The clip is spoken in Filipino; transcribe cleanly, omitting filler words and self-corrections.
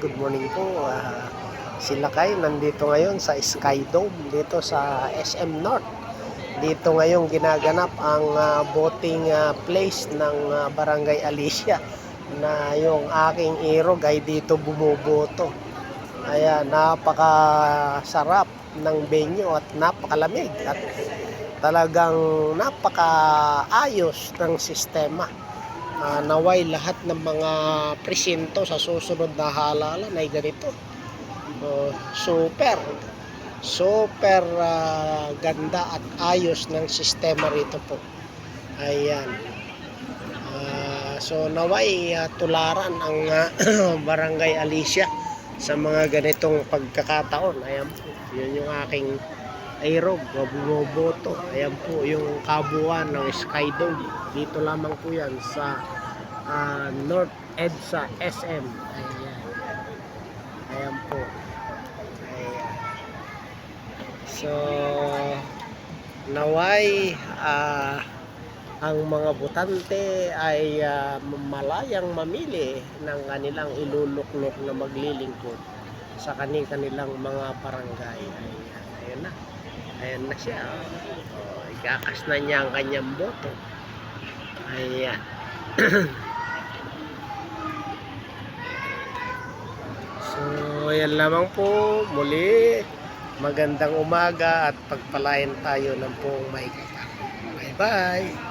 good morning po. Sila kayo nandito ngayon sa Sky Dome dito sa SM North. Dito ngayon ginaganap ang voting place ng Barangay Alicia na yung aking irog ay dito bumuboto. Ayan, napakasarap ng venue at napakalamig at talagang napakaayos ng sistema. Naway lahat ng mga presinto sa susunod na halalan ay ganito. Super ganda at ayos ng sistema rito po. Ayan. So naway tularan ang Barangay Alicia sa mga ganitong pagkakataon. Ayan po, yun yung aking irog, bumoboto. Ayan po yung kabuuan ng Sky Dome. Dito lamang po yan sa North EDSA SM. Ayan. Ayan po. Ayan. So naway ang mga botante ay malayang mamili ng kanilang iluluklok na maglilingkod sa kanilang mga barangay. Ayan na. Ayan na siya. Ikakas na niya ang kanyang boto. Ayan. So, ayan lamang po. Muli, magandang umaga at pagpalain tayo ng buong maikita. Bye-bye.